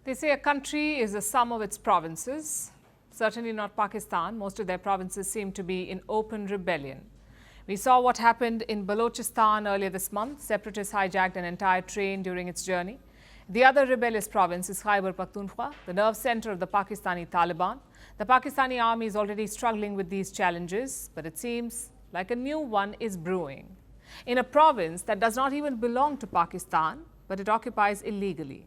They say a country is the sum of its provinces. Certainly not Pakistan. Most of their provinces seem to be in open rebellion. We saw what happened in Balochistan earlier this month. Separatists hijacked an entire train during its journey. The other rebellious province is Khyber Pakhtunkhwa, the nerve center of the Pakistani Taliban. The Pakistani army is already struggling with these challenges, but it seems like a new one is brewing. In a province that does not even belong to Pakistan, but it occupies illegally.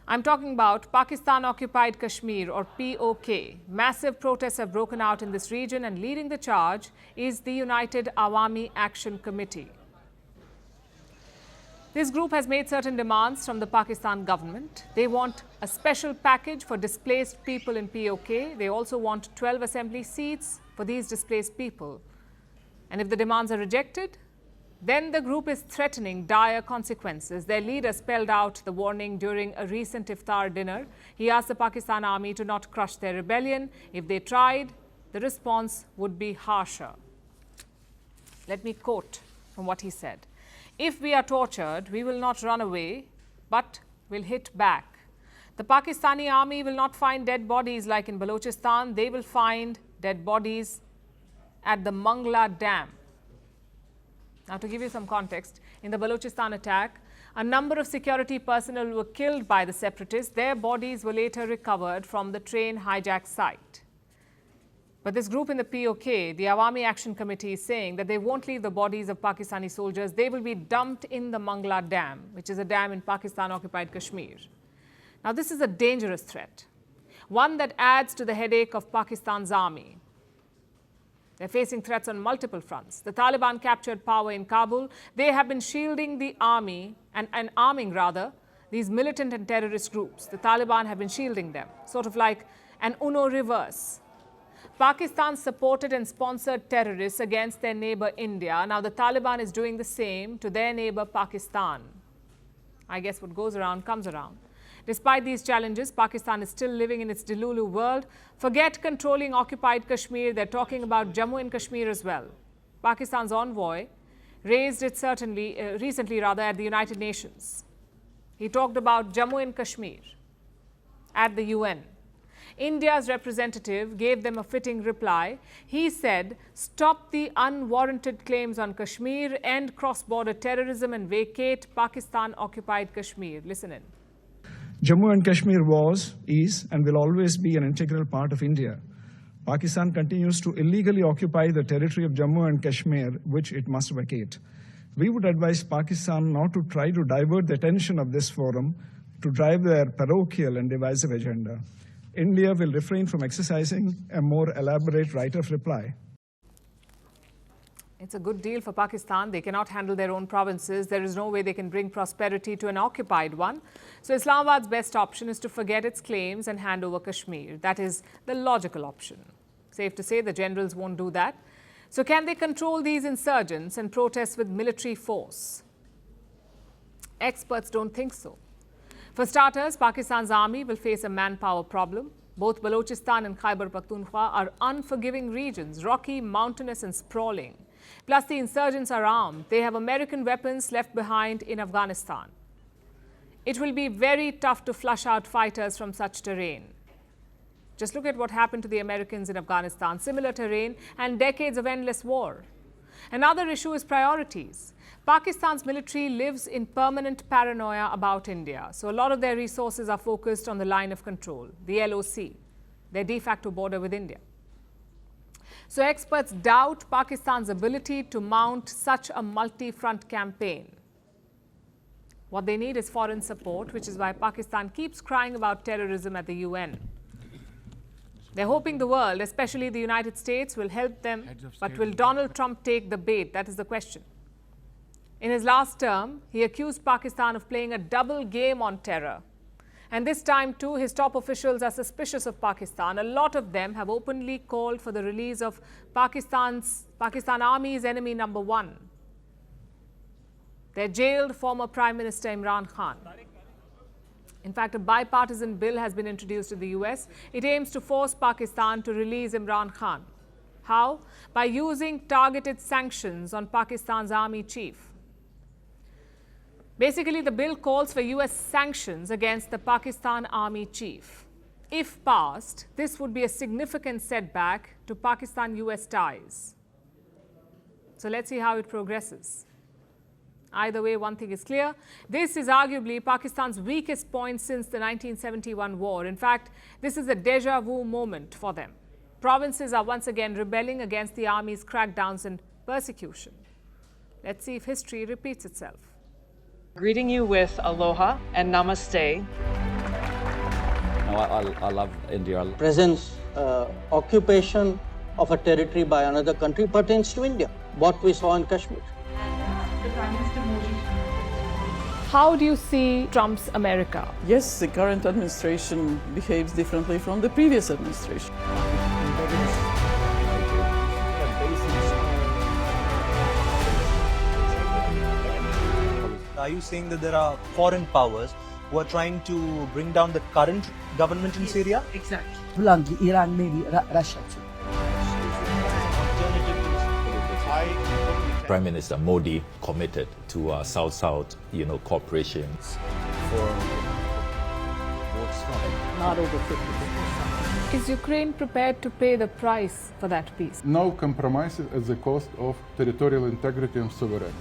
I'm talking about Pakistan-occupied Kashmir, or POK. Massive protests have broken out in this region, and leading the charge is the United Awami Action Committee. This group has made certain demands from the Pakistan government. They want a special package for displaced people in POK. They also want 12 assembly seats for these displaced people. And if the demands are rejected, then the group is threatening dire consequences. Their leader spelled out the warning during a recent iftar dinner. He asked the Pakistan army to not crush their rebellion. If they tried, the response would be harsher. Let me quote from what he said. If we are tortured, we will not run away, but will hit back. The Pakistani army will not find dead bodies like in Balochistan. They will find dead bodies at the Mangla Dam. Now, to give you some context, in the Balochistan attack, a number of security personnel were killed by the separatists. Their bodies were later recovered from the train hijack site. But this group in the POK, the Awami Action Committee, is saying that they won't leave the bodies of Pakistani soldiers. They will be dumped in the Mangla Dam, which is a dam in Pakistan-occupied Kashmir. Now, this is a dangerous threat, one that adds to the headache of Pakistan's army. They're facing threats on multiple fronts. The Taliban captured power in Kabul. They have been shielding the army and arming, rather, these militant and terrorist groups. The Taliban have been shielding them, sort of like an UNO reverse. Pakistan supported and sponsored terrorists against their neighbor India. Now the Taliban is doing the same to their neighbor Pakistan. I guess what goes around comes around. Despite these challenges, Pakistan is still living in its Delulu world. Forget controlling occupied Kashmir. They're talking about Jammu and Kashmir as well. Pakistan's envoy raised it recently at the United Nations. He talked about Jammu and Kashmir at the UN. India's representative gave them a fitting reply. He said, stop the unwarranted claims on Kashmir, end cross-border terrorism and vacate Pakistan-occupied Kashmir. Listen in. Jammu and Kashmir was, is, and will always be an integral part of India. Pakistan continues to illegally occupy the territory of Jammu and Kashmir, which it must vacate. We would advise Pakistan not to try to divert the attention of this forum to drive their parochial and divisive agenda. India will refrain from exercising a more elaborate right of reply. It's a good deal for Pakistan. They cannot handle their own provinces. There is no way they can bring prosperity to an occupied one. So Islamabad's best option is to forget its claims and hand over Kashmir. That is the logical option. Safe to say the generals won't do that. So can they control these insurgents and protests with military force? Experts don't think so. For starters, Pakistan's army will face a manpower problem. Both Balochistan and Khyber Pakhtunkhwa are unforgiving regions, rocky, mountainous and sprawling. Plus, the insurgents are armed. They have American weapons left behind in Afghanistan. It will be very tough to flush out fighters from such terrain. Just look at what happened to the Americans in Afghanistan. Similar terrain and decades of endless war. Another issue is priorities. Pakistan's military lives in permanent paranoia about India. So a lot of their resources are focused on the line of control, the LOC, their de facto border with India. So experts doubt Pakistan's ability to mount such a multi-front campaign. What they need is foreign support, which is why Pakistan keeps crying about terrorism at the UN. They're hoping the world, especially the United States, will help them. But will Donald Trump take the bait? That is the question. In his last term, he accused Pakistan of playing a double game on terror. And this time, too, his top officials are suspicious of Pakistan. A lot of them have openly called for the release of Pakistan Army's enemy number one, their jailed former Prime Minister Imran Khan. In fact, a bipartisan bill has been introduced in the US. It aims to force Pakistan to release Imran Khan. How? By using targeted sanctions on Pakistan's army chief. Basically, the bill calls for US sanctions against the Pakistan Army chief. If passed, this would be a significant setback to Pakistan-US ties. So let's see how it progresses. Either way, one thing is clear. This is arguably Pakistan's weakest point since the 1971 war. In fact, this is a déjà vu moment for them. Provinces are once again rebelling against the army's crackdowns and persecution. Let's see if history repeats itself. Greeting you with aloha and namaste. No, I love India. Presence, occupation of a territory by another country pertains to India, what we saw in Kashmir. How do you see Trump's America? Yes, the current administration behaves differently from the previous administration. Are you saying that there are foreign powers who are trying to bring down the current government in Syria? Exactly. Iran, maybe Russia too. Prime Minister Modi committed to South-South, cooperation. Not over 50%. Is Ukraine prepared to pay the price for that peace? No compromises at the cost of territorial integrity and sovereignty.